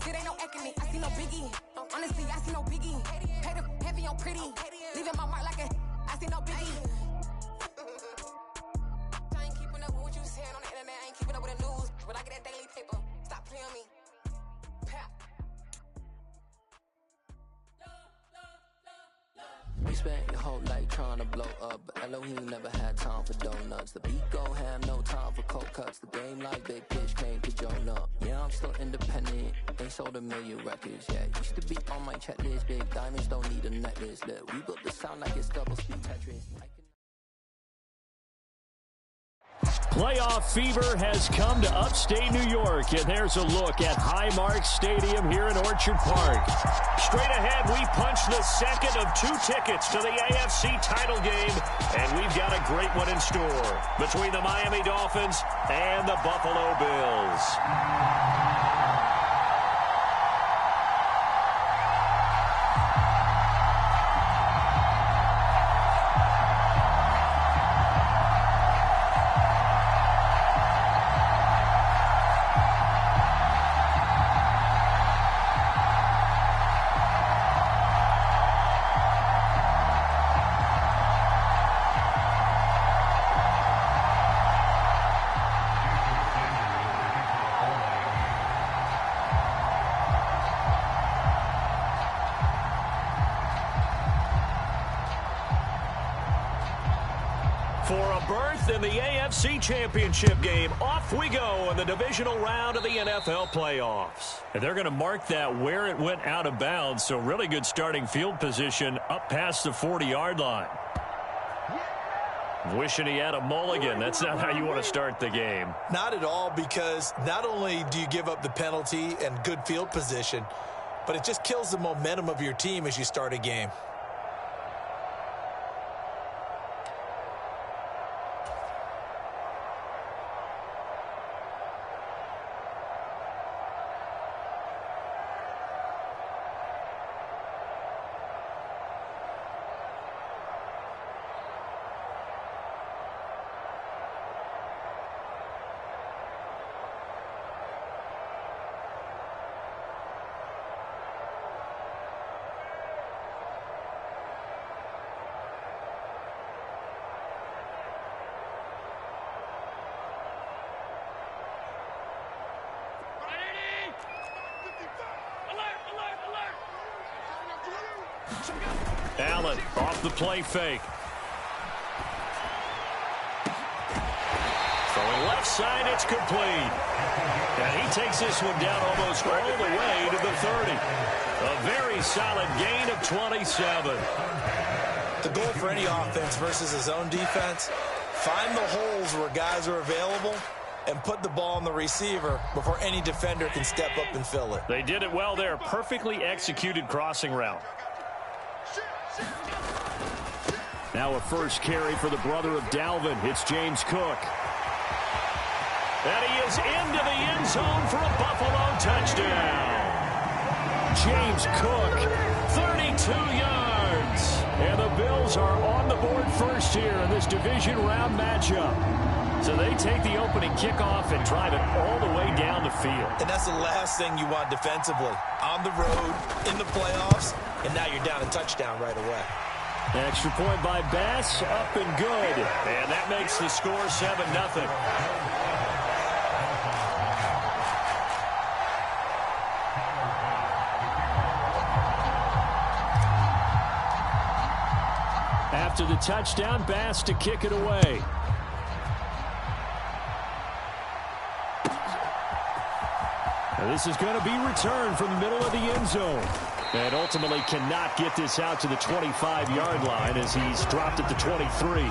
it ain't no acne. I see no biggie. Honestly, I see no biggie. Pay the heavy on pretty. Leaving my mark like a. I see no biggie. I ain't keeping up with what you saying on the internet. I ain't keeping up with the news. But I get that daily paper. Stop playing me. You spent your whole life trying to blow up, but Elohim never had time for donuts. The beat go ham, no time for cold cuts. The game like big pitch came to Jonah. Yeah, I'm still independent, ain't sold a million records yet. Used to be on my checklist, big diamonds don't need a necklace. Look, we built the sound like it's double speed Tetris. Playoff fever has come to upstate New York, and there's a look at Highmark Stadium here in Orchard Park. Straight ahead, we punch the second of 2 tickets to the AFC title game, and we've got a great one in store between the Miami Dolphins and the Buffalo Bills. For a berth in the AFC Championship game, off we go in the divisional round of the NFL playoffs. And they're going to mark that where it went out of bounds, so really good starting field position up past the 40-yard line. Wishing he had a mulligan. That's not how you want to start the game. Not at all, because not only do you give up the penalty and good field position, but it just kills the momentum of your team as you start a game. Allen off the play fake. Throwing left side, it's complete. And he takes this one down almost all the way to the 30. A very solid gain of 27. The goal for any offense versus his own defense, find the holes where guys are available and put the ball on the receiver before any defender can step up and fill it. They did it well there. Perfectly executed crossing route. Now a first carry for the brother of Dalvin. It's James Cook. And he is into the end zone for a Buffalo touchdown. James Cook, 32 yards. And the Bills are on the board first here in this division round matchup. So they take the opening kickoff and drive it all the way down the field. And that's the last thing you want defensively. On the road, in the playoffs, and now you're down a touchdown right away. Extra point by Bass, up and good. And that makes the score 7-0. After the touchdown, Bass to kick it away. Now this is going to be returned from the middle of the end zone. And ultimately cannot get this out to the 25-yard line as he's dropped at the 23.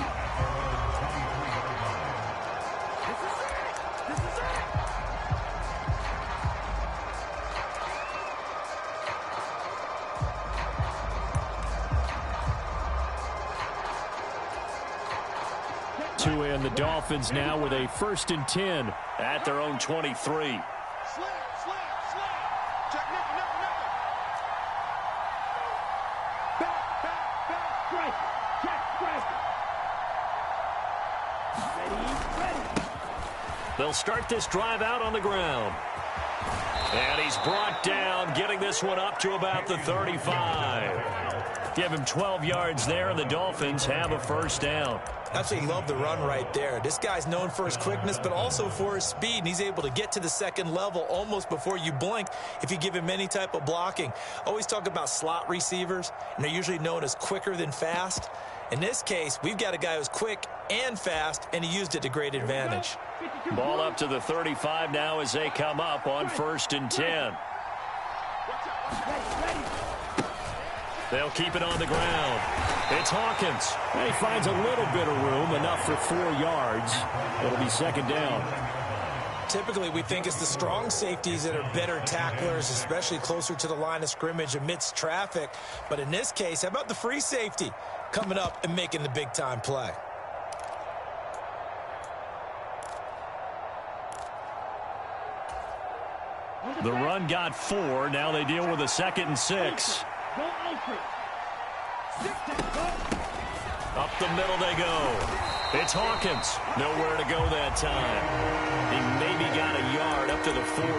And the Dolphins now with a 1st and 10 at their own 23. They'll start this drive out on the ground. And he's brought down job getting this one up to about the 35. Give him 12 yards there, and the Dolphins have a first down. Absolutely love the run right there. This guy's known for his quickness, but also for his speed, and he's able to get to the second level almost before you blink if you give him any type of blocking. Always talk about slot receivers, and they're usually known as quicker than fast. In this case, we've got a guy who's quick and fast, and he used it to great advantage. Ball up to the 35 now as they come up on 1st and 10. They'll keep it on the ground. It's Hawkins. And he finds a little bit of room, enough for 4 yards. It'll be second down. Typically, we think it's the strong safeties that are better tacklers, especially closer to the line of scrimmage amidst traffic. But in this case, how about the free safety coming up and making the big-time play? The run got 4. Now they deal with a 2nd and 6. Up the middle they go. It's Hawkins. Nowhere to go that time. He maybe got a yard up to the 40.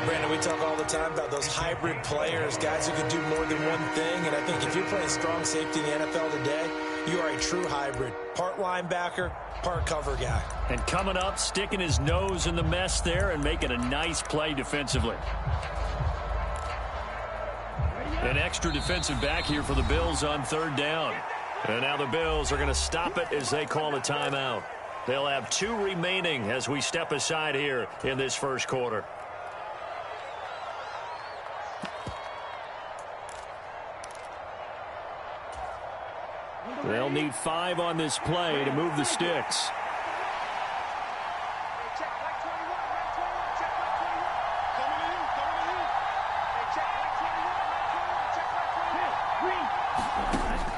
Brandon, we talk all the time about those hybrid players, guys who can do more than one thing. And I think if you're playing strong safety in the NFL today, you are a true hybrid. Part linebacker, part cover guy. And coming up, sticking his nose in the mess there and making a nice play defensively. An extra defensive back here for the Bills on 3rd down. And now the Bills are going to stop it as they call a timeout. They'll have 2 remaining as we step aside here in this first quarter. They'll need 5 on this play to move the sticks.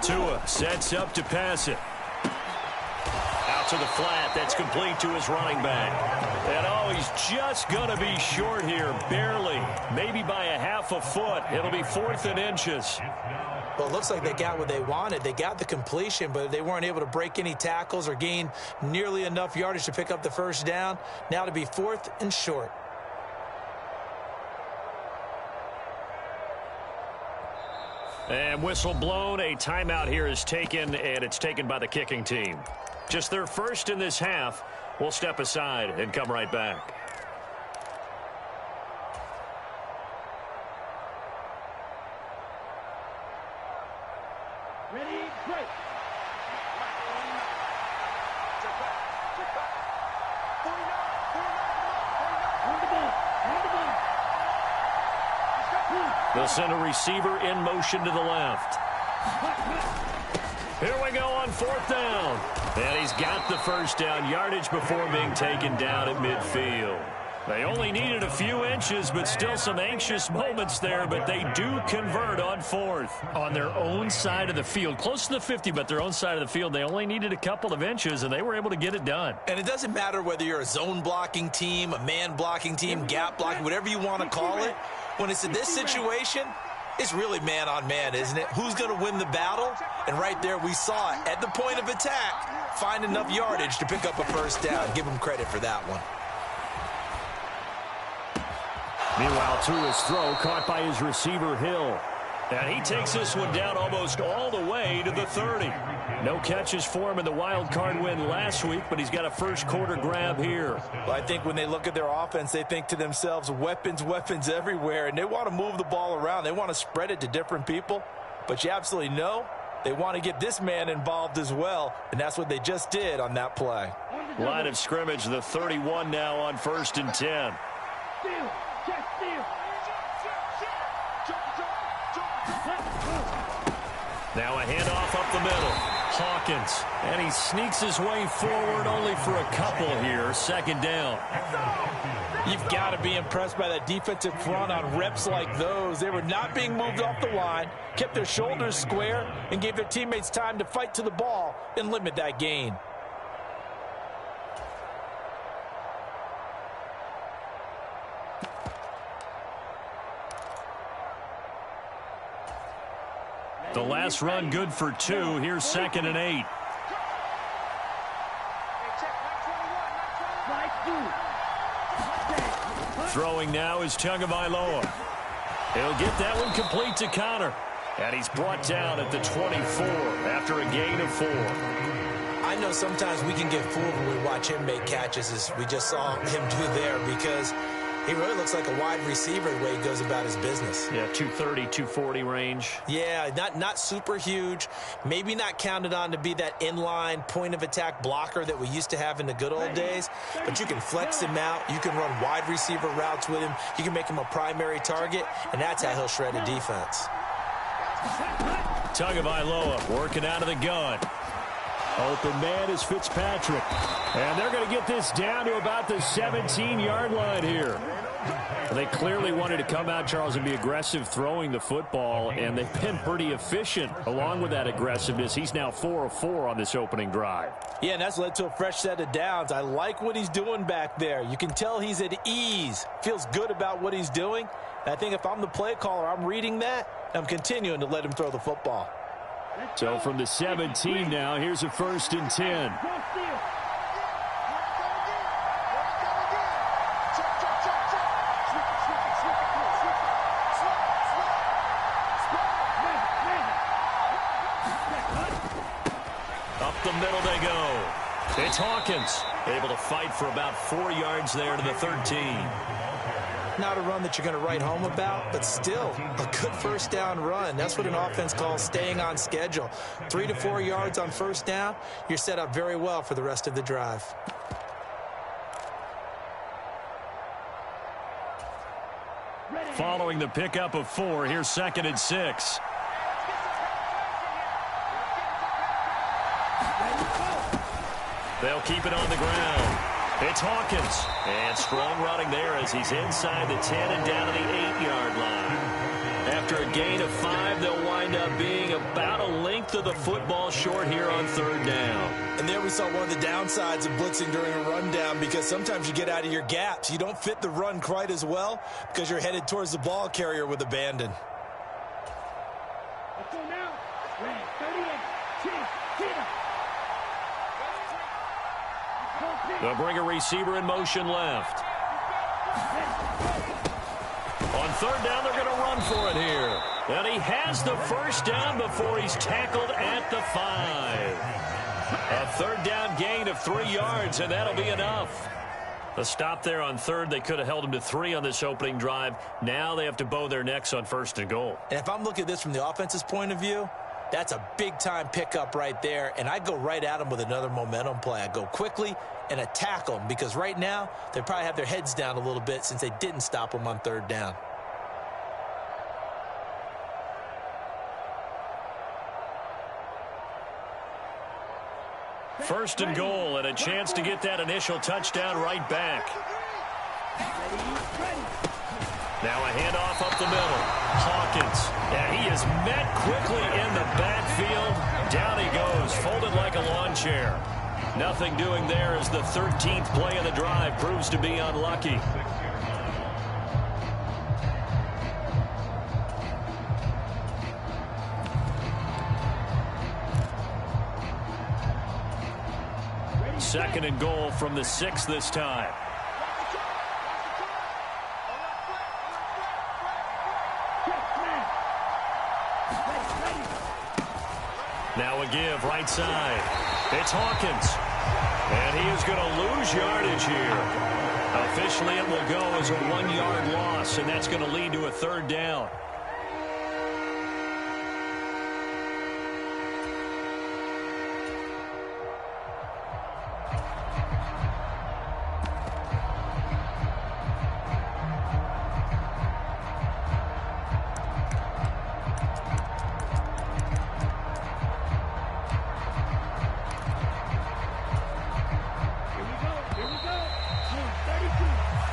Tua sets up to pass it. Out to the flat. That's complete to his running back. And oh, he's just going to be short here. Barely. Maybe by a half a foot. It'll be 4th and inches. Well, it looks like they got what they wanted. They got the completion, but they weren't able to break any tackles or gain nearly enough yardage to pick up the first down. Now to be 4th and short. And whistle blown. A timeout here is taken, and it's taken by the kicking team. Just their first in this half. We'll step aside and come right back. Ready, break. They'll send a receiver in motion to the left. Here we go on 4th down. And he's got the first down yardage before being taken down at midfield. They only needed a few inches, but still some anxious moments there, but they do convert on 4th. On their own side of the field, close to the 50, but their own side of the field, they only needed a couple of inches, and they were able to get it done. And it doesn't matter whether you're a zone blocking team, a man blocking team, gap blocking, whatever you want to call it. When it's in this situation, it's really man on man, isn't it? Who's going to win the battle? And right there we saw it. At the point of attack, find enough yardage to pick up a first down. Give him credit for that one. Meanwhile, Tua's throw caught by his receiver, Hill. And he takes this one down almost all the way to the 30. No catches for him in the wild card win last week, but he's got a first quarter grab here. Well, I think when they look at their offense, they think to themselves, weapons, weapons everywhere, and they want to move the ball around. They want to spread it to different people, but you absolutely know they want to get this man involved as well, and that's what they just did on that play. Line of scrimmage, the 31 now on 1st and 10. Now a handoff up the middle. Hawkins. And he sneaks his way forward only for a couple here. 2nd down. You've got to be impressed by that defensive front on reps like those. They were not being moved off the line, kept their shoulders square, and gave their teammates time to fight to the ball and limit that gain. The last run good for 2. Here's 2nd and 8. Throwing now is Tagovailoa. He'll get that one complete to Connor. And he's brought down at the 24 after a gain of 4. I know sometimes we can get fooled when we watch him make catches, as we just saw him do there, because he really looks like a wide receiver the way he goes about his business. Yeah, 230, 240 range. Yeah, not super huge. Maybe not counted on to be that inline point-of-attack blocker that we used to have in the good old days. But you can flex him out. You can run wide receiver routes with him. You can make him a primary target, and that's how he'll shred a defense. Tagovailoa working out of the gun. Open man is Fitzpatrick. And they're going to get this down to about the 17-yard line here. They clearly wanted to come out, Charles, and be aggressive throwing the football, and they've been pretty efficient along with that aggressiveness. He's now 4 of 4 on this opening drive. Yeah, and that's led to a fresh set of downs. I like what he's doing back there. You can tell he's at ease, feels good about what he's doing. And I think if I'm the play caller, I'm reading that, I'm continuing to let him throw the football. So from the 17 now, here's a 1st and 10. Up the middle they go. It's Hawkins, able to fight for about 4 yards there to the 13. Not a run that you're going to write home about, but still a good first down run. That's what an offense calls staying on schedule. 3 to 4 yards on first down, you're set up very well for the rest of the drive. Following the pickup of 4, here's 2nd and 6. They'll keep it on the ground. It's Hawkins. And strong running there as he's inside the 10 and down to the 8-yard line. After a gain of 5, they'll wind up being about a length of the football short here on 3rd down. And there we saw one of the downsides of blitzing during a rundown, because sometimes you get out of your gaps. You don't fit the run quite as well because you're headed towards the ball carrier with abandon. Let's go now. 38, They'll bring a receiver in motion left. On 3rd down, they're going to run for it here. And he has the first down before he's tackled at the 5. A 3rd down gain of 3 yards, and that'll be enough. The stop there on 3rd, they could have held him to 3 on this opening drive. Now they have to bow their necks on 1st and goal. And if I'm looking at this from the offense's point of view, that's a big-time pickup right there, and I go right at them with another momentum play. I go quickly and attack them, because right now they probably have their heads down a little bit since they didn't stop them on 3rd down. First and goal, and a chance to get that initial touchdown right back. Now a handoff up the middle. Hawkins, and he is met quickly in the backfield. Down he goes, folded like a lawn chair. Nothing doing there as the 13th play of the drive proves to be unlucky. Second and goal from the 6 this time. Now a give right side. It's Hawkins. And he is going to lose yardage here. Officially it will go as a 1-yard loss, and that's going to lead to a 3rd down.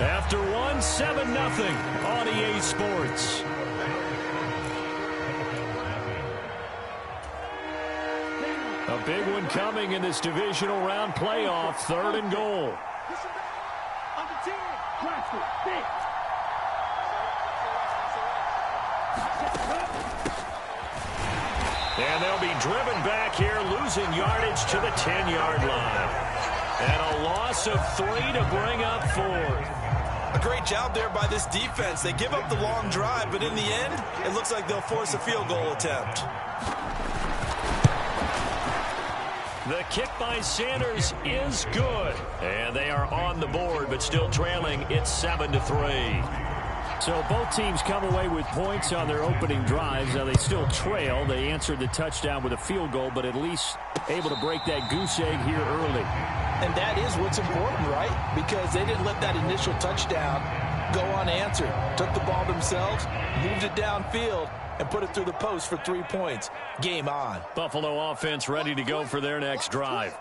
After 1, 7-0 on EA Sports. A big one coming in this divisional round playoff. 3rd and goal. And they'll be driven back here, losing yardage to the 10-yard line. And a loss of 3 to bring up 4th. A great job there by this defense. They give up the long drive, but in the end, it looks like they'll force a field goal attempt. The kick by Sanders is good. And they are on the board, but still trailing. It's 7-3. So both teams come away with points on their opening drives. Now they still trail. They answered the touchdown with a field goal, but at least able to break that goose egg here early. And that is what's important, right? Because they didn't let that initial touchdown go unanswered. Took the ball themselves, moved it downfield, and put it through the post for 3 points. Game on. Buffalo offense ready to go for their next drive.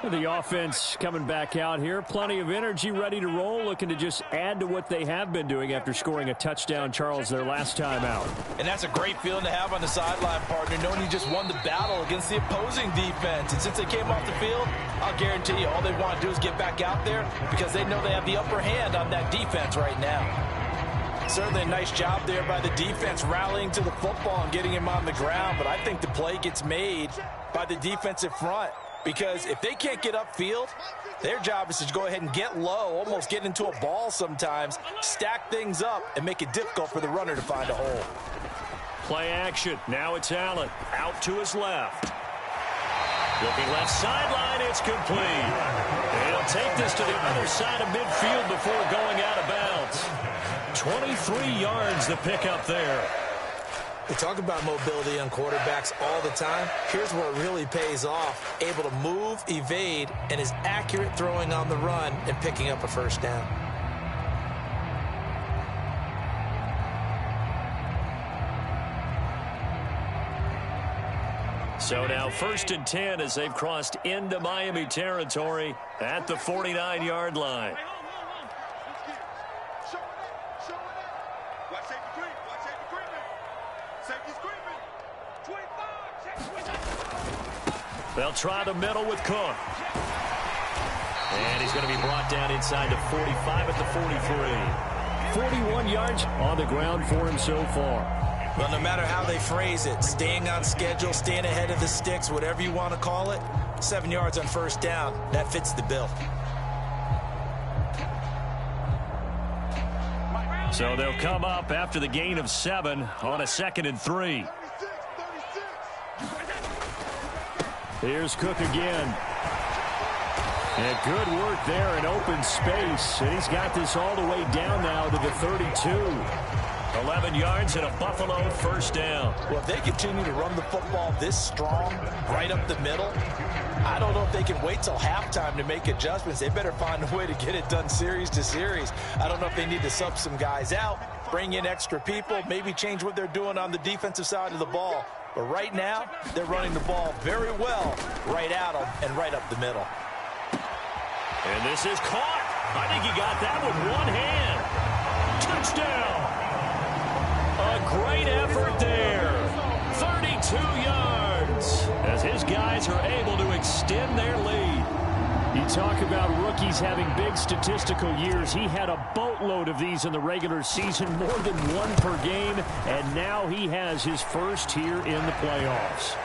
The offense coming back out here. Plenty of energy, ready to roll, looking to just add to what they have been doing after scoring a touchdown, Charles, their last time out. And that's a great feeling to have on the sideline, partner, knowing you just won the battle against the opposing defense. And since they came off the field, I'll guarantee you all they want to do is get back out there because they know they have the upper hand on that defense right now. Certainly a nice job there by the defense rallying to the football and getting him on the ground. But I think the play gets made by the defensive front. Because if they can't get upfield, their job is to go ahead and get low, almost get into a ball sometimes, stack things up, and make it difficult for the runner to find a hole. Play action. Now it's Allen. Out to his left. Looking left sideline. It's complete. He'll take this to the other side of midfield before going out of bounds. 23 yards the pickup there. We talk about mobility on quarterbacks all the time. Here's where it really pays off. Able to move, evade, and is accurate throwing on the run and picking up a first down. So now 1st and 10 as they've crossed into Miami territory at the 49-yard line. They'll try the middle with Cook. And he's going to be brought down inside the 45 at the 43. 41 yards on the ground for him so far. Well, no matter how they phrase it, staying on schedule, staying ahead of the sticks, whatever you want to call it, 7 yards on first down, that fits the bill. So they'll come up after the gain of 7 on a 2nd and 3. Here's Cook again. And good work there in open space. And he's got this all the way down now to the 32. 11 yards and a Buffalo first down. Well, if they continue to run the football this strong, right up the middle, I don't know if they can wait till halftime to make adjustments. They better find a way to get it done series to series. I don't know if they need to sub some guys out, bring in extra people, maybe change what they're doing on the defensive side of the ball. But right now, they're running the ball very well right at them and right up the middle. And this is caught. I think he got that with one hand. Touchdown. A great effort there. 32 yards as his guys are able to extend their lead. You talk about rookies having big statistical years. He had a boatload of these in the regular season, more than one per game, and now he has his first here in the playoffs.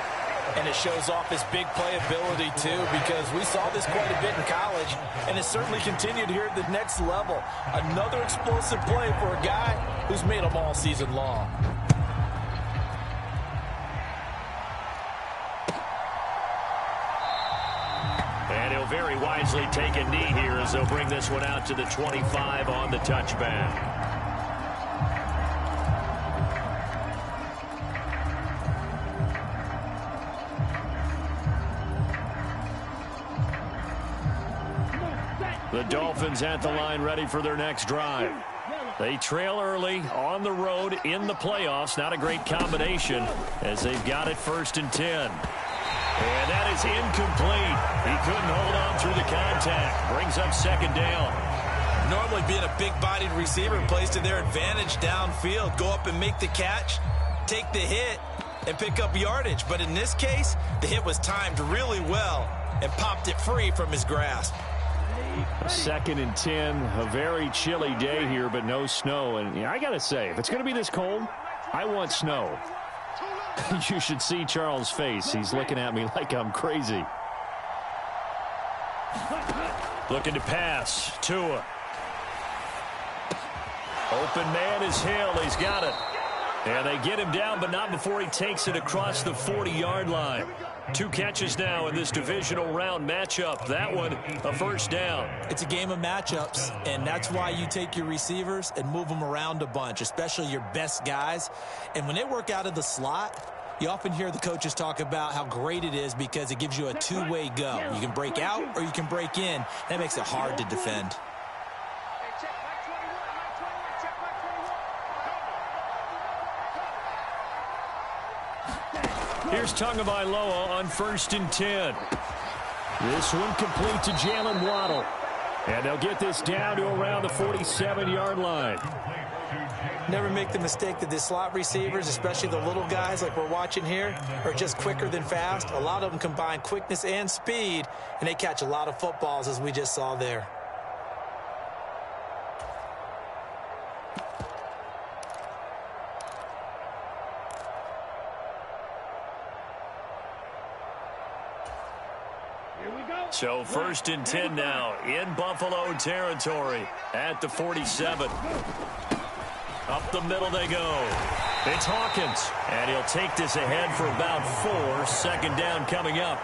And it shows off his big playability, too, because we saw this quite a bit in college, and it certainly continued here at the next level. Another explosive play for a guy who's made them all season long. And he'll very wisely take a knee here as they'll bring this one out to the 25 on the touchback. The Dolphins at the line ready for their next drive. They trail early on the road in the playoffs. Not a great combination as they've got it 1st and 10. And that is incomplete. He couldn't hold on through the contact. Brings up 2nd down. Normally being a big-bodied receiver plays to their advantage downfield. Go up and make the catch, take the hit, and pick up yardage. But in this case, the hit was timed really well and popped it free from his grasp. 2nd and 10, a very chilly day here, but no snow. And I got to say, if it's going to be this cold, I want snow. You should see Charles' face. He's looking at me like I'm crazy. Looking to pass. Tua. Open man is Hill. He's got it. And they get him down, but not before he takes it across the 40-yard line. 2 catches now in this divisional round matchup. That one, a first down. It's a game of matchups, and that's why you take your receivers and move them around a bunch, especially your best guys. And when they work out of the slot, you often hear the coaches talk about how great it is because it gives you a two-way go. You can break out or you can break in. That makes it hard to defend. Here's Tagovailoa on 1st and 10. This one complete to Jalen Waddle. And they'll get this down to around the 47-yard line. Never make the mistake that the slot receivers, especially the little guys like we're watching here, are just quicker than fast. A lot of them combine quickness and speed, and they catch a lot of footballs, as we just saw there. So 1st and 10 now in Buffalo territory at the 47. Up the middle they go. It's Hawkins, and he'll take this ahead for about 4. Second down coming up.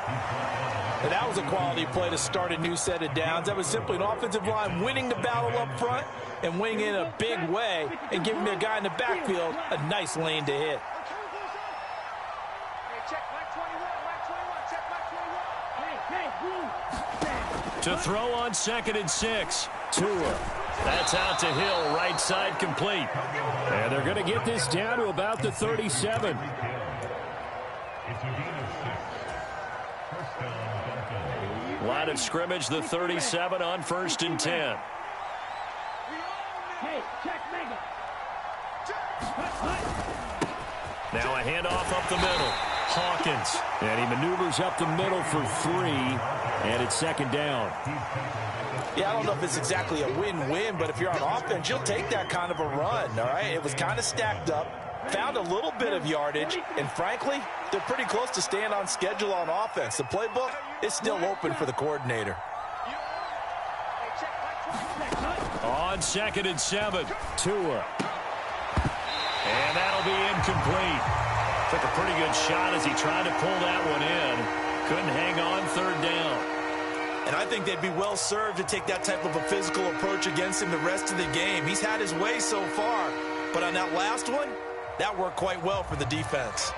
And that was a quality play to start a new set of downs. That was simply an offensive line winning the battle up front and winning in a big way and giving their guy in the backfield a nice lane to hit. To throw on 2nd and 6. Tua. That's out to Hill, right side complete. And they're going to get this down to about the 37. Line of scrimmage, the 37 on 1st and 10. Now a handoff up the middle. Hawkins. And he maneuvers up the middle for 3. And it's 2nd down. Yeah, I don't know if it's exactly a win-win, but if you're on offense, you'll take that kind of a run, all right? It was kind of stacked up, found a little bit of yardage, and frankly, they're pretty close to staying on schedule on offense. The playbook is still open for the coordinator. On 2nd and 7, Tua. And that'll be incomplete. Took a pretty good shot as he tried to pull that one in. Couldn't hang on 3rd down. And I think they'd be well served to take that type of a physical approach against him the rest of the game. He's had his way so far, but on that last one, that worked quite well for the defense.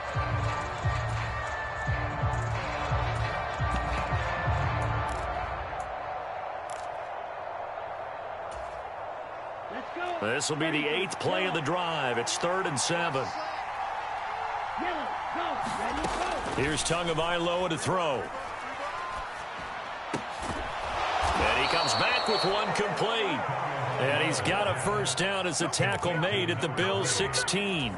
This will be the 8th play of the drive. It's 3rd and 7. Here's Tagovailoa to throw. And he comes back with one complete. And he's got a first down as a tackle made at the Bills' 16.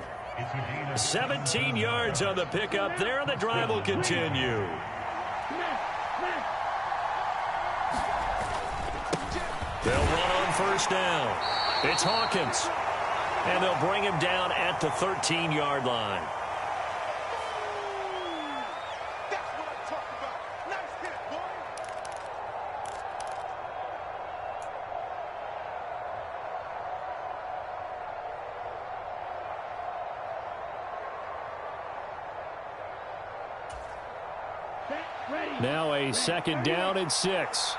17 yards on the pickup there, and the drive will continue. They'll run on first down. It's Hawkins. And they'll bring him down at the 13-yard line. Now a 2nd down and 6.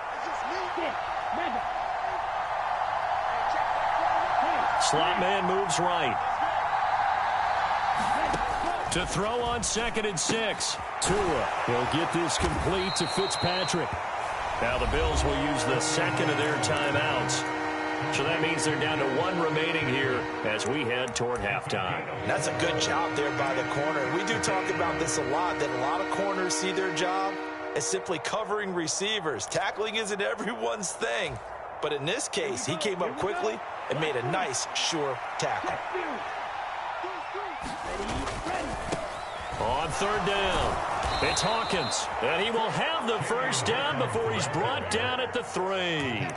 Slot man moves right. To throw on 2nd and 6. Tua will get this complete to Fitzpatrick. Now the Bills will use the 2nd of their timeouts. So that means they're down to 1 remaining here as we head toward halftime. That's a good job there by the corner. We do talk about this a lot, that a lot of corners see their job as simply covering receivers. Tackling isn't everyone's thing. But in this case, he came up quickly and made a nice, sure tackle. On 3rd down, it's Hawkins. And he will have the first down before he's brought down at the 3.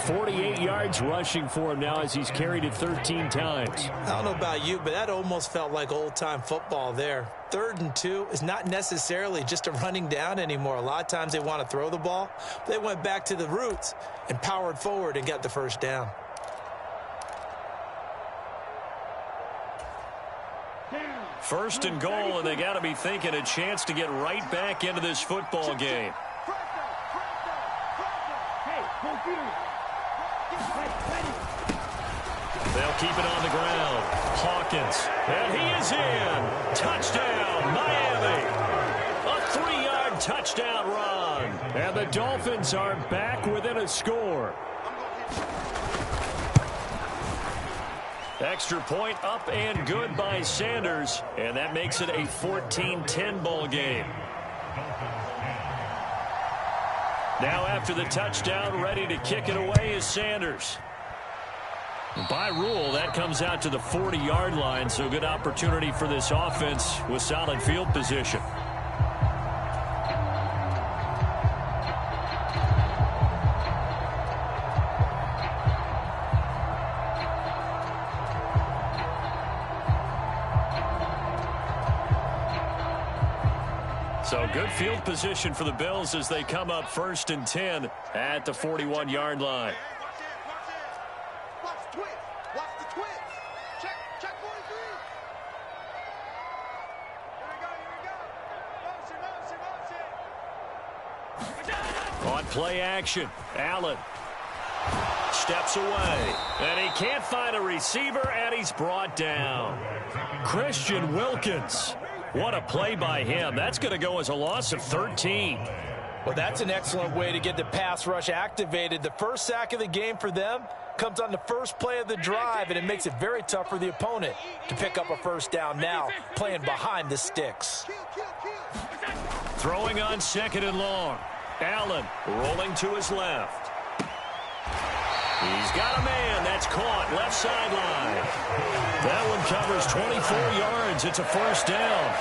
48 yards rushing for him now as he's carried it 13 times. I don't know about you, but that almost felt like old-time football there. 3rd and 2 is not necessarily just a running down anymore. A lot of times they want to throw the ball. They went back to the roots and powered forward and got the first down. First and goal, and they got to be thinking a chance to get right back into this football game. They'll keep it on the ground. Hawkins, and he is in. Touchdown, Miami. A 3-yard touchdown run. And the Dolphins are back within a score. Extra point up and good by Sanders, and that makes it a 14-10 ball game. Now after the touchdown, ready to kick it away is Sanders. By rule, that comes out to the 40-yard line, so good opportunity for this offense with solid field position. So good field position for the Bills as they come up 1st and 10 at the 41-yard line. On play action, Allen steps away, and he can't find a receiver, and he's brought down. Christian Wilkins. What a play by him. That's going to go as a loss of 13. Well, that's an excellent way to get the pass rush activated. The first sack of the game for them comes on the first play of the drive, and it makes it very tough for the opponent to pick up a first down now, playing behind the sticks. Throwing on 2nd and long. Allen rolling to his left. He's got a man. That's caught. Left sideline. That one covers 24 yards. It's a first down.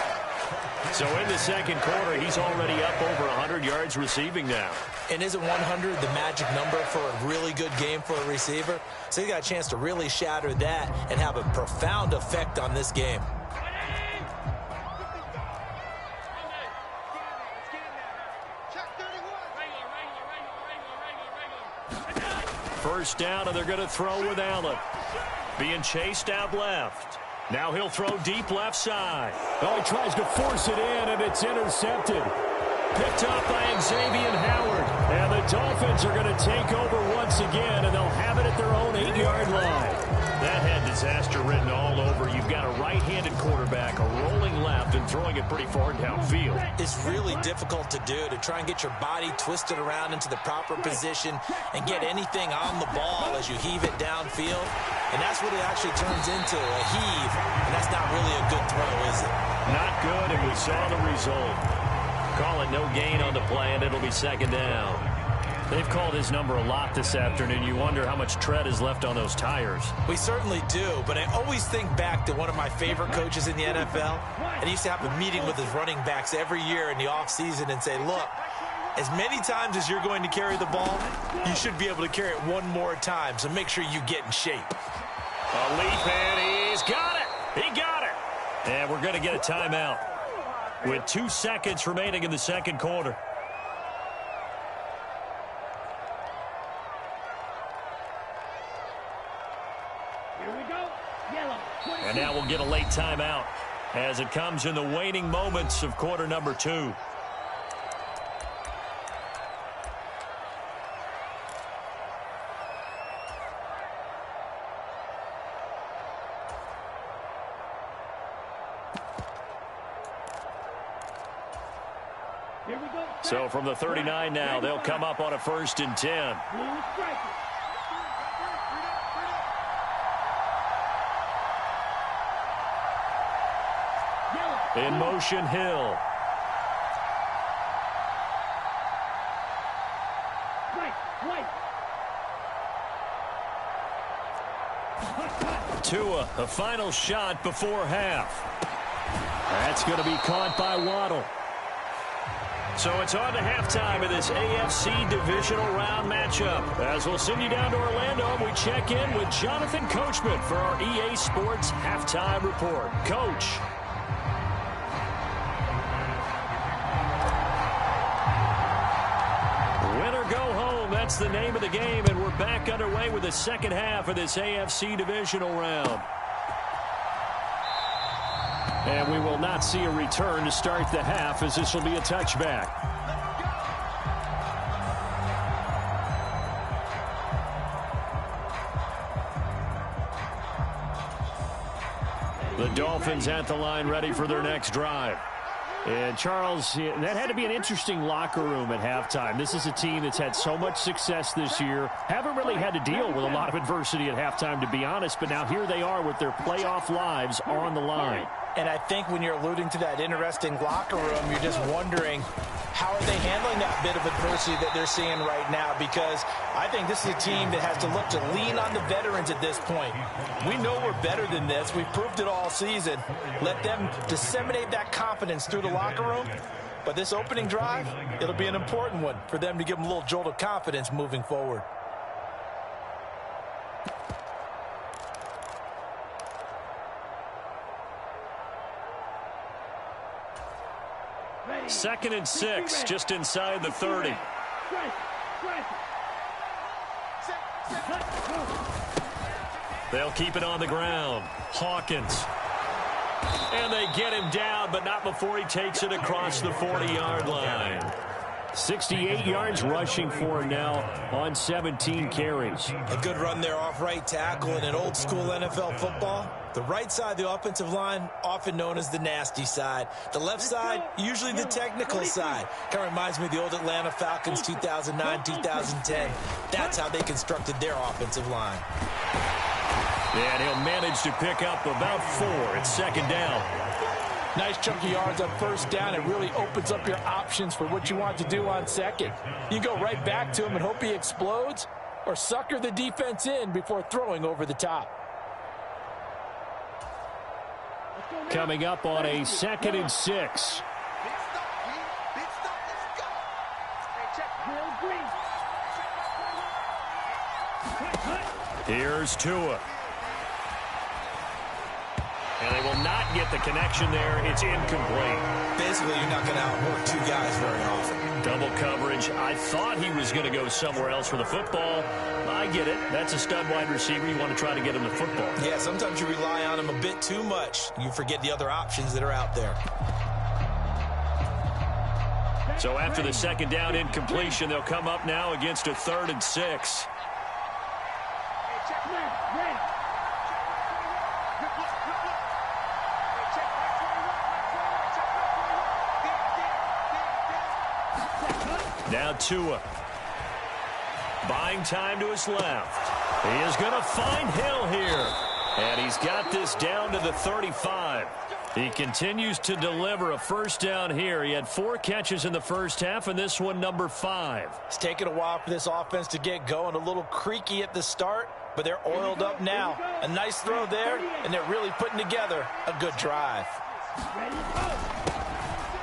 So in the second quarter, he's already up over 100 yards receiving now. And isn't 100 the magic number for a really good game for a receiver? So he got a chance to really shatter that and have a profound effect on this game. First down, and they're going to throw with Allen. Being chased out left. Now he'll throw deep left side. Oh, he tries to force it in, and it's intercepted. Picked up by Xavier Howard. And the Dolphins are going to take over once again, and they'll have it at their own 8-yard line. That had disaster written all over. You've got a right-handed quarterback, a rolling left, and throwing it pretty far downfield. It's really difficult to do, to try and get your body twisted around into the proper position and get anything on the ball as you heave it downfield. And that's what it actually turns into, a heave. And that's not really a good throw, is it? Not good, and we saw the result. Call it no gain on the play, and it'll be 2nd down. They've called his number a lot this afternoon. You wonder how much tread is left on those tires. We certainly do, but I always think back to one of my favorite coaches in the NFL. And he used to have a meeting with his running backs every year in the offseason and say, look, as many times as you're going to carry the ball, you should be able to carry it one more time, so make sure you get in shape. A leap, and he's got it. He got it. And we're going to get a timeout with 2 seconds remaining in the second quarter. And now we'll get a late timeout as it comes in the waning moments of quarter number 2. So from the 39 now, they'll come up on a 1st and 10. In motion, Hill. Tua, a final shot before half. That's going to be caught by Waddle. So it's on to halftime of this AFC divisional round matchup. As we'll send you down to Orlando, we check in with Jonathan Coachman for our EA Sports Halftime Report. Coach. Win or go home, that's the name of the game, and we're back underway with the second half of this AFC divisional round. And we will not see a return to start the half, as this will be a touchback. The Dolphins at the line, ready for their next drive. And Charles, that had to be an interesting locker room at halftime. This is a team that's had so much success this year. Haven't really had to deal with a lot of adversity at halftime, to be honest. But now here they are with their playoff lives on the line. And I think when you're alluding to that interesting locker room, you're just wondering, how are they handling that bit of adversity that they're seeing right now? Because I think this is a team that has to look to lean on the veterans at this point. We know we're better than this. We've proved it all season. Let them disseminate that confidence through the locker room. But this opening drive, it'll be an important one for them to give them a little jolt of confidence moving forward. Second and 6, just inside the 30. They'll keep it on the ground. Hawkins. And they get him down, but not before he takes it across the 40-yard line. 68 yards rushing for him now on 17 carries. A good run there off right tackle in an old-school NFL football. The right side of the offensive line, often known as the nasty side. The left side, usually the technical side. Kind of reminds me of the old Atlanta Falcons 2009, 2010. That's how they constructed their offensive line. And he'll manage to pick up about 4 at second down. Nice chunky yards on first down. It really opens up your options for what you want to do on second. You go right back to him and hope he explodes, or sucker the defense in before throwing over the top. Coming up on a 2nd and 6. Here's Tua. And they will not get the connection there. It's incomplete. Basically, you're not going to outwork two guys very often. Double coverage. I thought he was going to go somewhere else for the football. I get it. That's a stud wide receiver. You want to try to get him the football. Yeah, sometimes you rely on him a bit too much. You forget the other options that are out there. So after the second down incompletion, they'll come up now against a 3rd and 6. Now Tua. Buying time to his left. He is going to find Hill here. And he's got this down to the 35. He continues to deliver a first down here. He had 4 catches in the first half, and this one number 5. It's taken a while for this offense to get going. A little creaky at the start, but they're oiled up now. A nice throw there, and they're really putting together a good drive.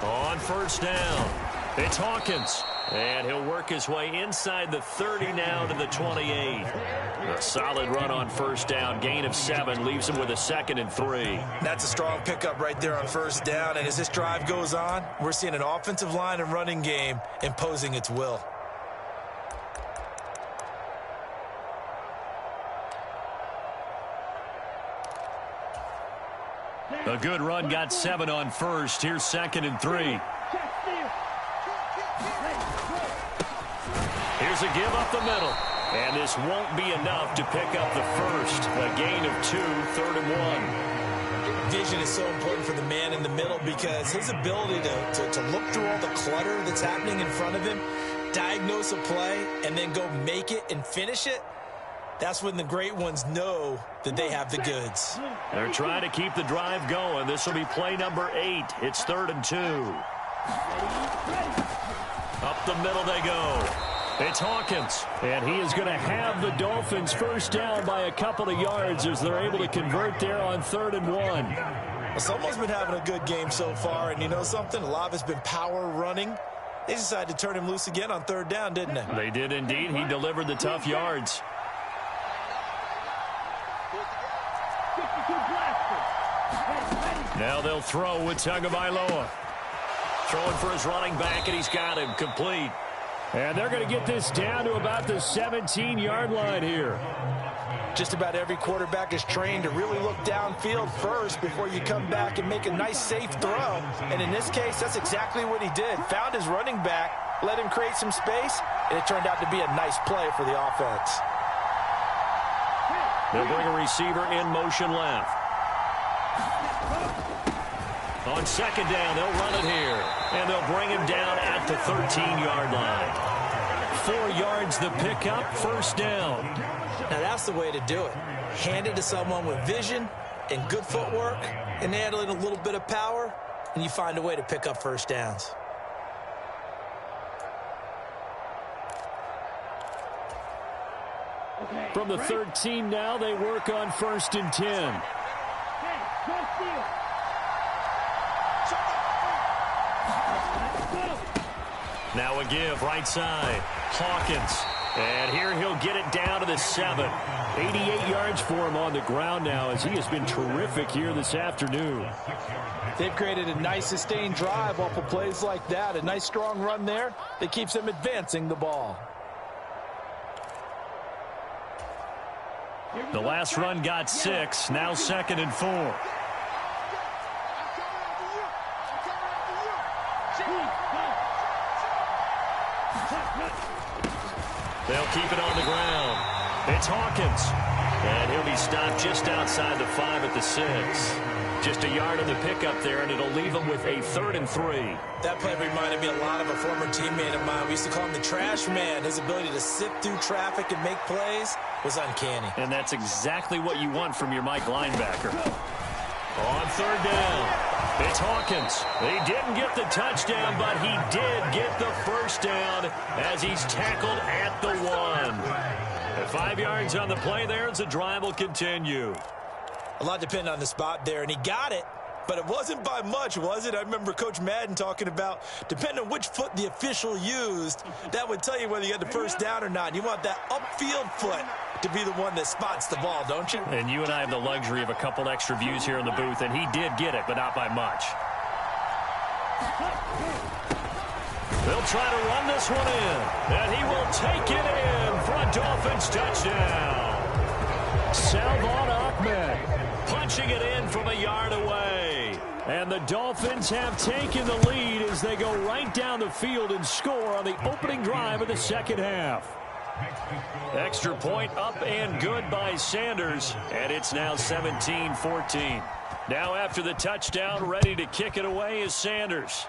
On first down, it's Hawkins. And he'll work his way inside the 30 now to the 28. A solid run on first down. Gain of 7 leaves him with a 2nd and 3. That's a strong pickup right there on first down. And as this drive goes on, we're seeing an offensive line and running game imposing its will. A good run, got 7 on first. Here's 2nd and 3. Here's a give up the middle. And this won't be enough to pick up the first. A gain of 2, 3rd and 1. Vision is so important for the man in the middle because his ability to look through all the clutter that's happening in front of him, diagnose a play, and then go make it and finish it, that's when the great ones know that they have the goods. They're trying to keep the drive going. This will be play number 8. It's 3rd and 2. Up the middle they go. It's Hawkins, and he is going to have the Dolphins first down by a couple of yards as they're able to convert there on 3rd and 1. Well, someone's been having a good game so far, and you know something? A lot of it's been power running. They decided to turn him loose again on 3rd down, didn't they? They did indeed. He delivered the tough yards. Now they'll throw with Tagovailoa. Throwing for his running back, and he's got him complete. And they're going to get this down to about the 17-yard line here. Just about every quarterback is trained to really look downfield first before you come back and make a nice, safe throw. And in this case, that's exactly what he did. Found his running back, let him create some space, and it turned out to be a nice play for the offense. They'll bring a receiver in motion left. On second down, they'll run it here. And they'll bring him down at the 13-yard line. 4 yards the pickup, first down. Now that's the way to do it. Hand it to someone with vision and good footwork, and add in a little bit of power, and you find a way to pick up first downs. From the 13 now, they work on 1st and 10. Now a give, right side. Hawkins. And here he'll get it down to the 7. 88 yards for him on the ground now, as he has been terrific here this afternoon. They've created a nice sustained drive off of plays like that. A nice strong run there that keeps them advancing the ball. The last run got 6. Now 2nd and 4. They'll keep it on the ground. It's Hawkins. And he'll be stopped just outside the 5 at the 6. Just a yard on the pickup there, and it'll leave him with a 3rd and 3. That play reminded me a lot of a former teammate of mine. We used to call him the trash man. His ability to sift through traffic and make plays was uncanny. And that's exactly what you want from your Mike linebacker. On 3rd down, it's Hawkins. He didn't get the touchdown, but he did get the first down as he's tackled at the 1. At 5 yards on the play there, as the drive will continue. A lot depended on the spot there, and he got it, but it wasn't by much, was it? I remember Coach Madden talking about, depending on which foot the official used, that would tell you whether you had the first down or not. You want that upfield foot to be the one that spots the ball, don't you? And you and I have the luxury of a couple extra views here in the booth, and he did get it, but not by much. They'll try to run this one in, and he will take it in for a Dolphins touchdown. Salvon Ahmed punching it in from a yard away. And the Dolphins have taken the lead as they go right down the field and score on the opening drive of the second half. Extra point up and good by Sanders, and it's now 17-14. Now after the touchdown, ready to kick it away is Sanders.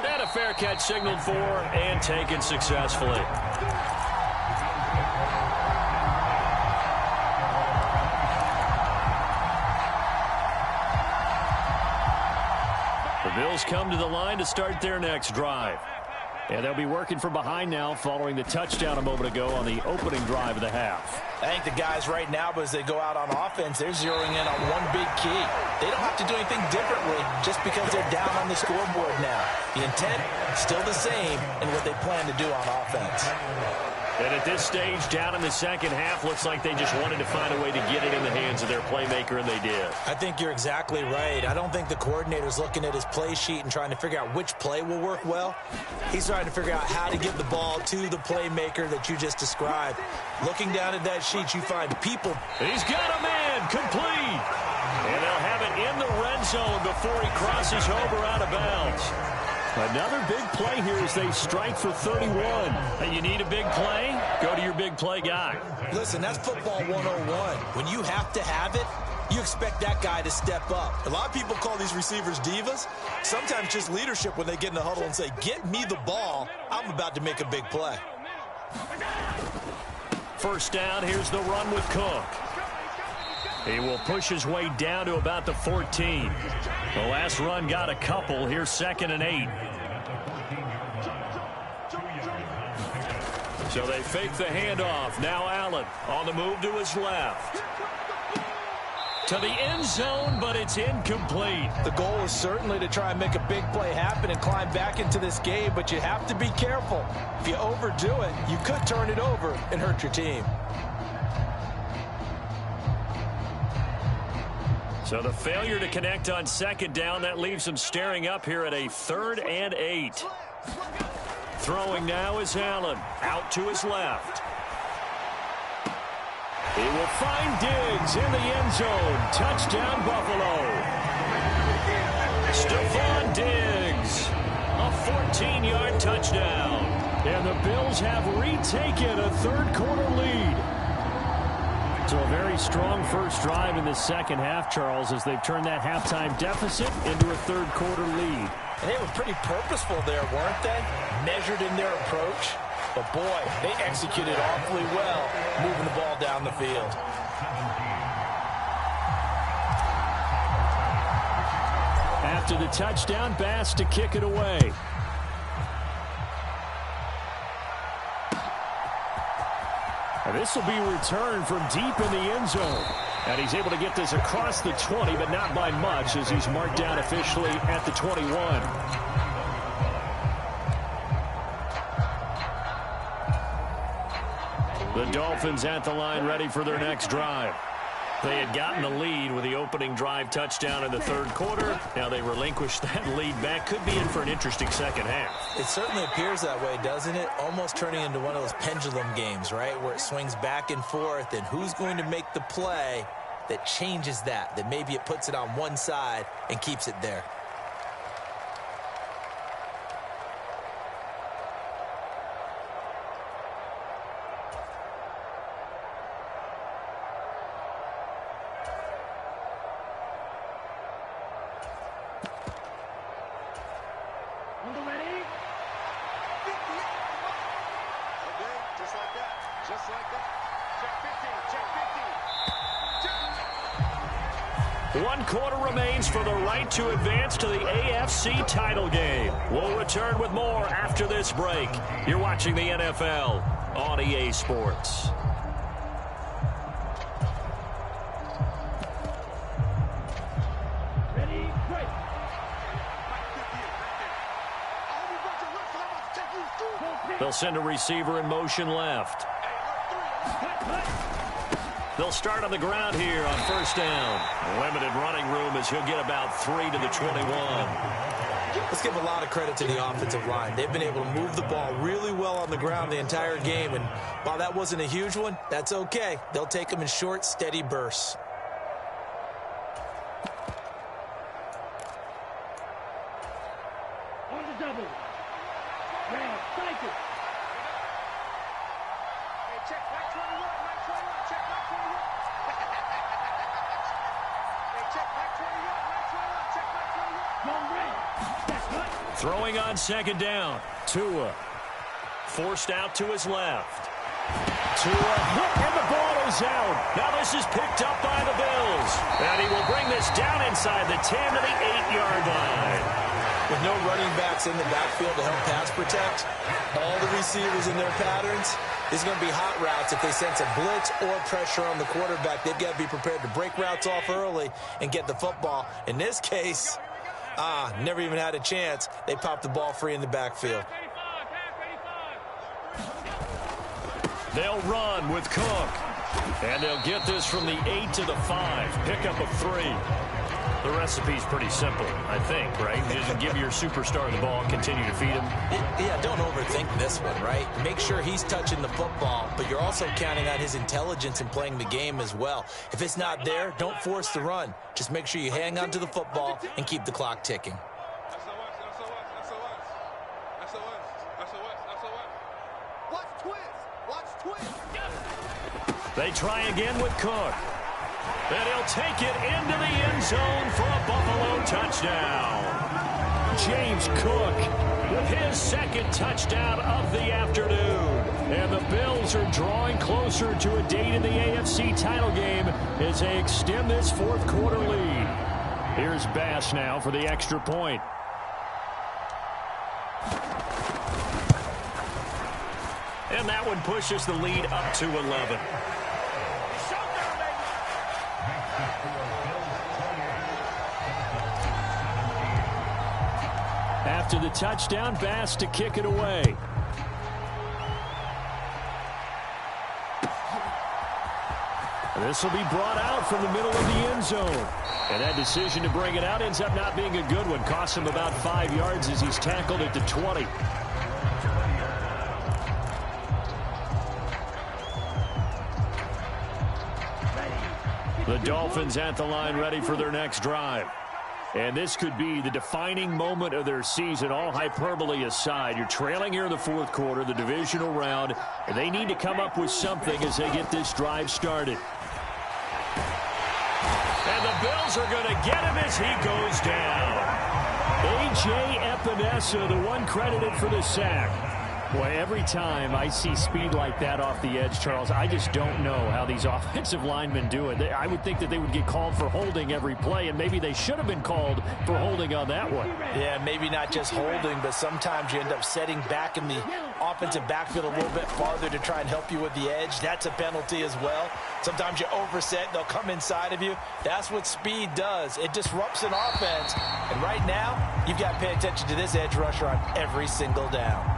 And a fair catch signaled for and taken successfully. The Bills come to the line to start their next drive. And they'll be working from behind now following the touchdown a moment ago on the opening drive of the half. I think the guys right now, as they go out on offense, they're zeroing in on one big key. They don't have to do anything differently just because they're down on the scoreboard now. The intent, still the same in what they plan to do on offense. And at this stage, down in the second half, looks like they just wanted to find a way to get it in the hands of their playmaker, and they did. I think you're exactly right. I don't think the coordinator's looking at his play sheet and trying to figure out which play will work well. He's trying to figure out how to get the ball to the playmaker that you just described. Looking down at that sheet, you find people. He's got a man, complete. And they'll have it in the red zone before he crosses over out of bounds. Another big play here as they strike for 31. Hey, you need a big play? Go to your big play guy. Listen, that's football 101. When you have to have it, you expect that guy to step up. A lot of people call these receivers divas. Sometimes just leadership when they get in the huddle and say, get me the ball. I'm about to make a big play. First down, here's the run with Cook. He will push his way down to about the 14. The last run got a couple. Here's 2nd and 8. So they fake the handoff. Now Allen on the move to his left. To the end zone, but it's incomplete. The goal is certainly to try and make a big play happen and climb back into this game, but you have to be careful. If you overdo it, you could turn it over and hurt your team. So the failure to connect on 2nd down, that leaves them staring up here at a 3rd and 8. Throwing now is Allen. Out to his left. He will find Diggs in the end zone. Touchdown, Buffalo. Stephon Diggs, a 14-yard touchdown. And the Bills have retaken a third-quarter lead. So a very strong first drive in the second half, Charles, as they've turned that halftime deficit into a third-quarter lead. And they were pretty purposeful there, weren't they? Measured in their approach. But, boy, they executed awfully well moving the ball down the field. After the touchdown, Bass to kick it away. And this will be returned from deep in the end zone. And he's able to get this across the 20, but not by much, as he's marked down officially at the 21. The Dolphins at the line, ready for their next drive. They had gotten the lead with the opening drive touchdown in the third quarter. Now they relinquished that lead back. Could be in for an interesting second half. It certainly appears that way, doesn't it? Almost turning into one of those pendulum games, right, where it swings back and forth, and who's going to make the play that changes that maybe it puts it on one side and keeps it there. One quarter remains for the right to advance to the AFC title game. We'll return with more after this break. You're watching the NFL on EA Sports. They'll send a receiver in motion left. They'll start on the ground here on first down. Limited running room as he'll get about 3 to the 21. Let's give a lot of credit to the offensive line. They've been able to move the ball really well on the ground the entire game. And while that wasn't a huge one, that's okay. They'll take them in short, steady bursts. On the double. Grab, strike it. Hey, check back 21, back 21, check back 21. Hey, check back 21, back 21, check back 21. Long range. That's good. Throwing on second down. Tua forced out to his left. Tua hit, and the ball is out. Now this is picked up by the Bills. And he will bring this down inside the 10 to the 8-yard line. With no running backs in the backfield to help pass protect, all the receivers in their patterns, there's going to be hot routes. If they sense a blitz or pressure on the quarterback, they've got to be prepared to break routes off early and get the football. In this case, never even had a chance. They popped the ball free in the backfield. They'll run with Cook. And they'll get this from the 8 to the 5. Pickup of 3. The recipe's pretty simple, I think, right? Just give your superstar the ball and continue to feed him. Yeah, don't overthink this one, right? Make sure he's touching the football, but you're also counting on his intelligence in playing the game as well. If it's not there, don't force the run. Just make sure you hang on to the football and keep the clock ticking. They try again with Cook. And he'll take it into the end zone for a Buffalo touchdown. James Cook with his second touchdown of the afternoon. And the Bills are drawing closer to a date in the AFC title game as they extend this fourth quarter lead. Here's Bass now for the extra point. And that one pushes the lead up to 11. After the touchdown, Bass to kick it away. This will be brought out from the middle of the end zone. And that decision to bring it out ends up not being a good one. Costs him about 5 yards as he's tackled at the 20. The Dolphins at the line ready for their next drive. And this could be the defining moment of their season, all hyperbole aside. You're trailing here in the fourth quarter, the divisional round, and they need to come up with something as they get this drive started. And the Bills are going to get him as he goes down. A.J. Epinesa, the one credited for the sack. Boy, every time I see speed like that off the edge, Charles, I just don't know how these offensive linemen do it. I would think that they would get called for holding every play, and maybe they should have been called for holding on that one. Yeah, maybe not just holding, but sometimes you end up setting back in the offensive backfield a little bit farther to try and help you with the edge. That's a penalty as well. Sometimes you overset, they'll come inside of you. That's what speed does. It disrupts an offense. And right now, you've got to pay attention to this edge rusher on every single down.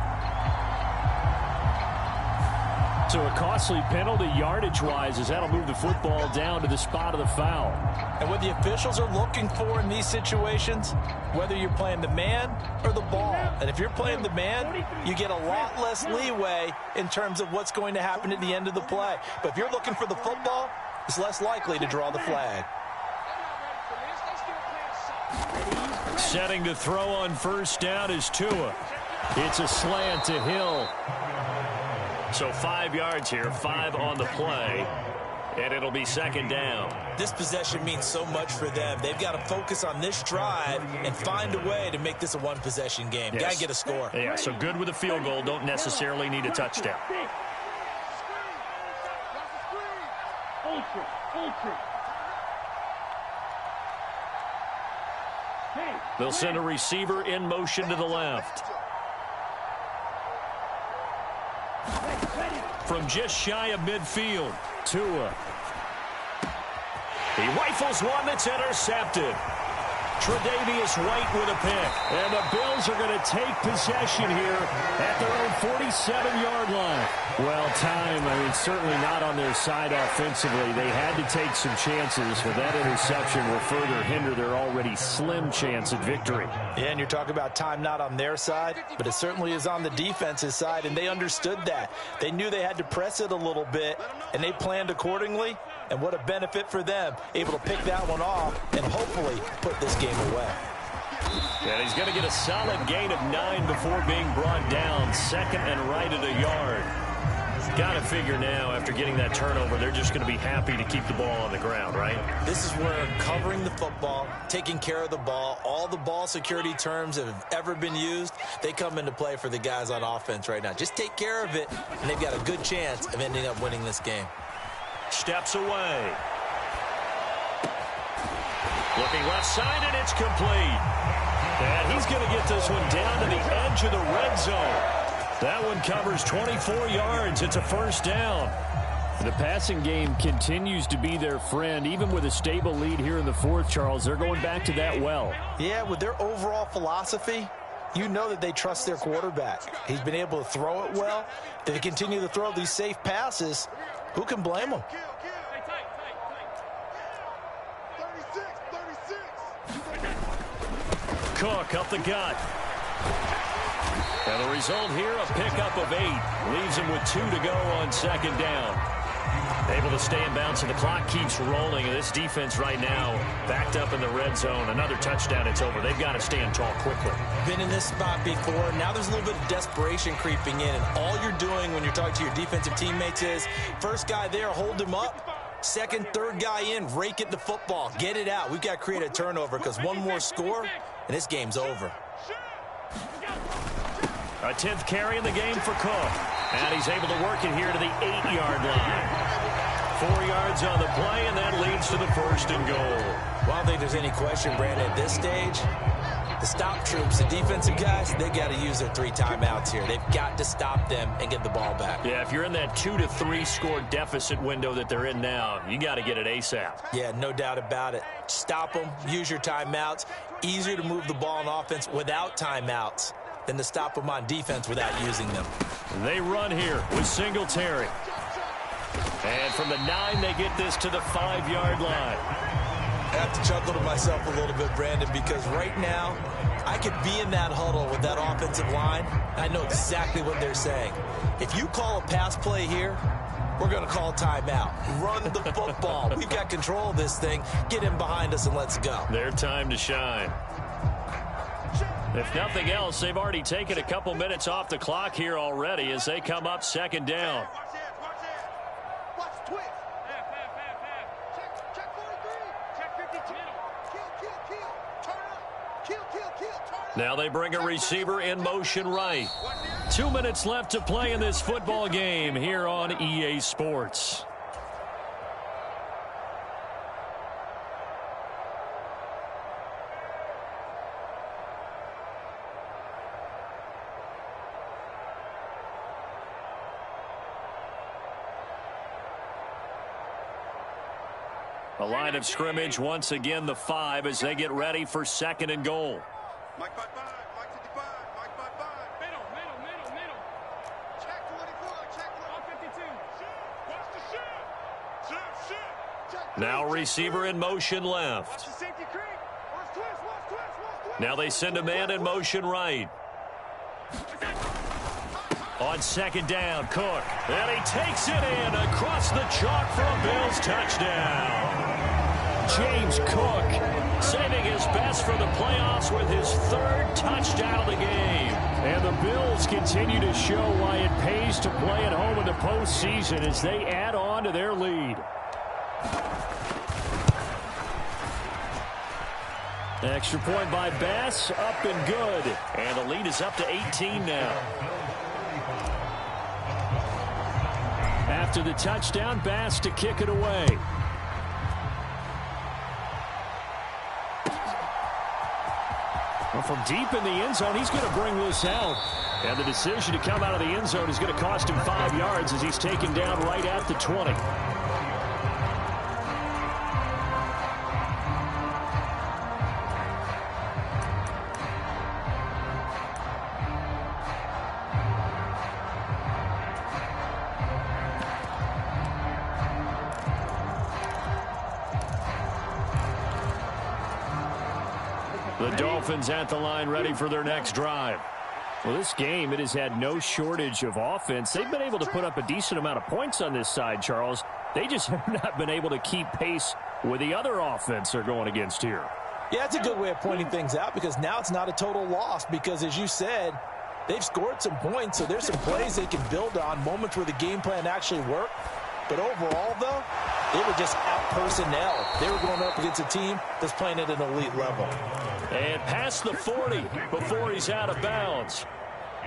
So a costly penalty yardage-wise as that'll move the football down to the spot of the foul. And what the officials are looking for in these situations, whether you're playing the man or the ball. And if you're playing the man, you get a lot less leeway in terms of what's going to happen at the end of the play. But if you're looking for the football, it's less likely to draw the flag. Setting to throw on first down is Tua. It's a slant to Hill. So 5 yards here, 5 on the play, and it'll be second down. This possession means so much for them. They've got to focus on this drive and find a way to make this a one-possession game. Yes. Got to get a score. Yeah, so good with a field goal. Don't necessarily need a touchdown. They'll send a receiver in motion to the left. From just shy of midfield, Tua. He rifles one that's intercepted. Tre'Davious White with a pick. And the Bills are going to take possession here at their own 47-yard line. Well, time, certainly not on their side offensively. They had to take some chances, but that interception will further hinder their already slim chance at victory. Yeah, and you're talking about time not on their side, but it certainly is on the defense's side, and they understood that. They knew they had to press it a little bit, and they planned accordingly. And what a benefit for them, able to pick that one off and hopefully put this game away. And he's going to get a solid gain of 9 before being brought down. Second and right at a yard. Got to figure now, after getting that turnover, they're just going to be happy to keep the ball on the ground, right? This is where covering the football, taking care of the ball, all the ball security terms that have ever been used, they come into play for the guys on offense right now. Just take care of it, and they've got a good chance of ending up winning this game. Steps away. Looking left side, and it's complete. And he's going to get this one down to the edge of the red zone. That one covers 24 yards. It's a first down. The passing game continues to be their friend. Even with a stable lead here in the fourth, Charles, they're going back to that well. Yeah, with their overall philosophy, you know that they trust their quarterback. He's been able to throw it well. They continue to throw these safe passes. Who can blame them? Cook up the gut. And the result here, a pickup of 8. Leaves him with 2 to go on second down. Able to stay in bounds, and the clock keeps rolling. And this defense right now backed up in the red zone. Another touchdown, it's over. They've got to stand tall quickly. Been in this spot before. Now there's a little bit of desperation creeping in. And all you're doing when you're talking to your defensive teammates is, first guy there, hold him up. Second, third guy in, rake at the football. Get it out. We've got to create a turnover because one more score, and this game's over. A 10th carry in the game for Cook. And he's able to work it here to the 8-yard line. 4 yards on the play, and that leads to the first and goal. Well, I don't think there's any question, Brandon, at this stage. The stop troops, the defensive guys, they got to use their 3 timeouts here. They've got to stop them and get the ball back. Yeah, if you're in that 2 to 3 score deficit window that they're in now, you got to get it ASAP. Yeah, no doubt about it. Stop them, use your timeouts. Easier to move the ball on offense without timeouts than to stop them on defense without using them. They run here with Singletary. And from the 9, they get this to the 5-yard line. I have to chuckle to myself a little bit, Brandon, because right now I could be in that huddle with that offensive line. I know exactly what they're saying. If you call a pass play here, we're going to call timeout. Run the football. We've got control of this thing. Get him behind us and let's go. Their time to shine. If nothing else, they've already taken a couple minutes off the clock here already as they come up second down. Watch the twist. Check 43. Check 52. Kill. Turn up. Kill. Turn up. Now they bring a receiver in motion right. 2 minutes left to play in this football game here on EA Sports. A line of scrimmage, once again the 5 as they get ready for second and goal. Mike 5-5. Mike 55. Mike 5-5. Middle. Check 24. Check 52. Watch the shot. Now receiver in motion left. Watch the safety creep. Watch twist. Now they send a man in motion right. On second down, Cook. And he takes it in across the chalk for a Bills touchdown. James Cook saving his best for the playoffs with his 3rd touchdown of the game. And the Bills continue to show why it pays to play at home in the postseason as they add on to their lead. Extra point by Bass, up and good. And the lead is up to 18 now. After the touchdown, Bass to kick it away. Well, from deep in the end zone, he's going to bring this out. And the decision to come out of the end zone is going to cost him 5 yards as he's taken down right at the 20. The Dolphins at the line ready for their next drive. Well, this game, it has had no shortage of offense. They've been able to put up a decent amount of points on this side, Charles. They just have not been able to keep pace with the other offense they're going against here. Yeah, that's a good way of pointing things out because now it's not a total loss because, as you said, they've scored some points, so there's some plays they can build on, moments where the game plan actually worked. But overall, though, they were just out-personnel. They were going up against a team that's playing at an elite level. And past the 40 before he's out of bounds.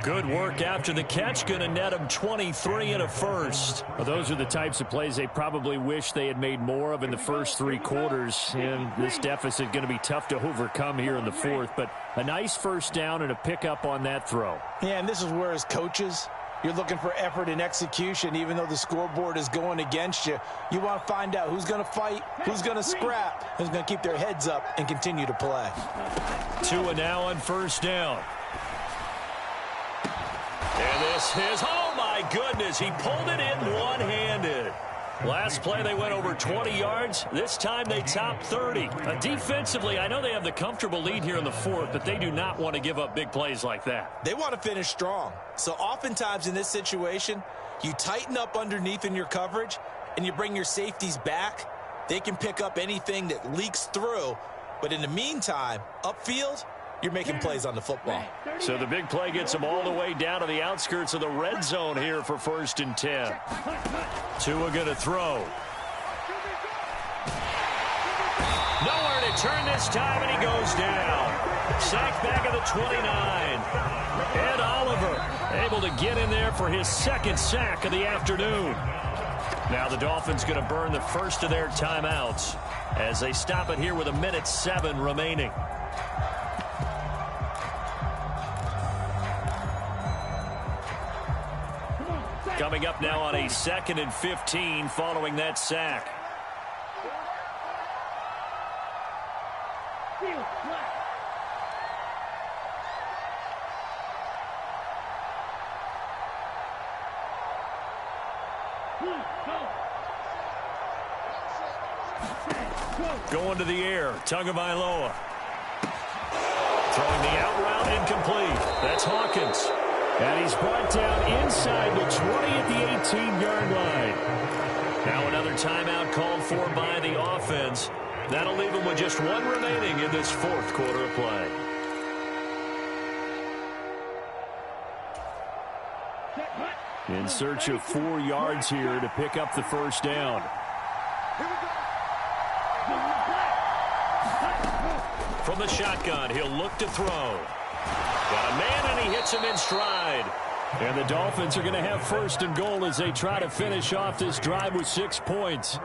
Good work after the catch. Going to net him 23 and a first. Well, those are the types of plays they probably wish they had made more of in the first 3 quarters. And this deficit going to be tough to overcome here in the 4th. But a nice first down and a pickup on that throw. Yeah, and this is where, as coaches, you're looking for effort and execution. Even though the scoreboard is going against you, you want to find out who's going to fight, who's going to scrap, who's going to keep their heads up and continue to play. Tua now on first down. And this is, oh my goodness, he pulled it in one-handed. Last play they went over 20 yards. This time they topped 30. Defensively, I know they have the comfortable lead here in the 4th, but they do not want to give up big plays like that. They want to finish strong. So oftentimes in this situation, you tighten up underneath in your coverage and you bring your safeties back. They can pick up anything that leaks through. But in the meantime, upfield, you're making plays on the football. So the big play gets them all the way down to the outskirts of the red zone here for 1st and 10. Tua going to throw. Nowhere to turn this time, and he goes down. Sacked back at the 29. Ed Oliver able to get in there for his 2nd sack of the afternoon. Now the Dolphins going to burn the first of their timeouts as they stop it here with 1:07 remaining. Coming up now on a 2nd and 15 following that sack. Going to the air, Tagovailoa. Throwing the out route incomplete. That's Hawkins. And he's brought down inside the 20 at the 18-yard line. Now another timeout called for by the offense. That'll leave them with just one remaining in this fourth quarter of play. In search of 4 yards here to pick up the first down. From the shotgun, he'll look to throw. Got a man, and he hits him in stride. And the Dolphins are going to have first and goal as they try to finish off this drive with 6 points.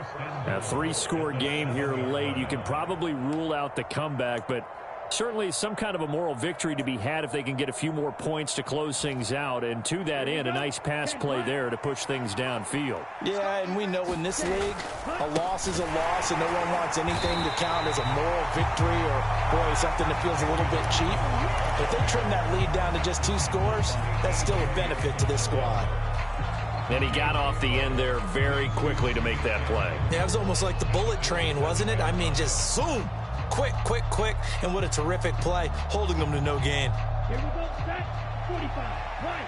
A 3-score game here late. You can probably rule out the comeback, but certainly some kind of a moral victory to be had if they can get a few more points to close things out. And to that end, a nice pass play there to push things downfield. Yeah, and we know in this league, a loss is a loss, and no one wants anything to count as a moral victory or, boy, something that feels a little bit cheap. If they trim that lead down to just 2 scores, that's still a benefit to this squad. And he got off the end there very quickly to make that play. Yeah, it was almost like the bullet train, wasn't it? I mean, just zoom. Quick, quick, quick, and what a terrific play, holding them to no gain. Here we go, set, 45, right.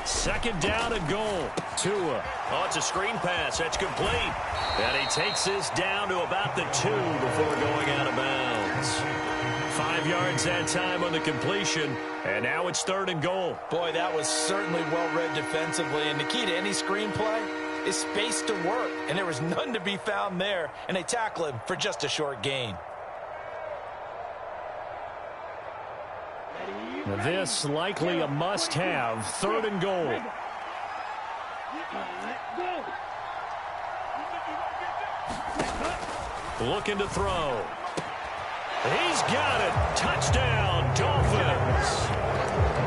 Second down and goal. Tua. Oh, it's a screen pass. That's complete. And he takes this down to about the 2 before going out of bounds. 5 yards that time on the completion, and now it's third and goal. Boy, that was certainly well-read defensively, and the key to any screenplay is space to work, and there was none to be found there, and they tackle him for just a short gain. This likely a must-have, third and goal. Looking to throw. He's got it. Touchdown, Dolphins.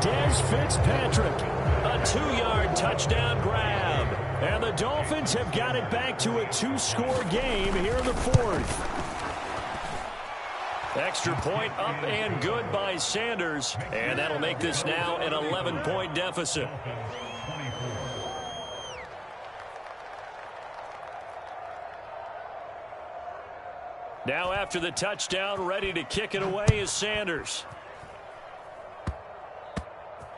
Dez Fitzpatrick. A 2-yard touchdown grab. And the Dolphins have got it back to a 2-score game here in the fourth. Extra point up and good by Sanders. And that'll make this now an 11-point deficit. Now after the touchdown, ready to kick it away is Sanders.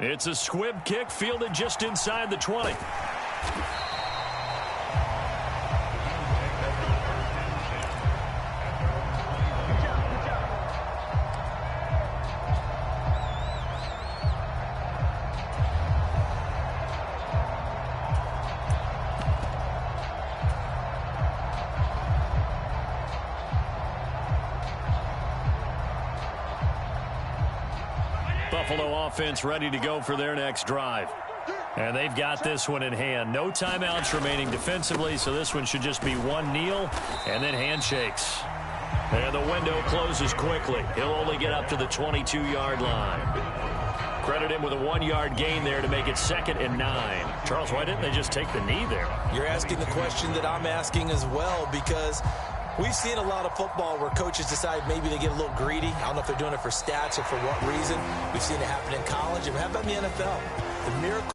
It's a squib kick fielded just inside the 20. Buffalo offense ready to go for their next drive. And they've got this one in hand. No timeouts remaining defensively, so this one should just be one kneel and then handshakes. And the window closes quickly. He'll only get up to the 22-yard line. Credit him with a 1-yard gain there to make it 2nd and 9. Charles, why didn't they just take the knee there? You're asking the question that I'm asking as well, because we've seen a lot of football where coaches decide maybe they get a little greedy. I don't know if they're doing it for stats or for what reason. We've seen it happen in college. And how about in the NFL? The miracle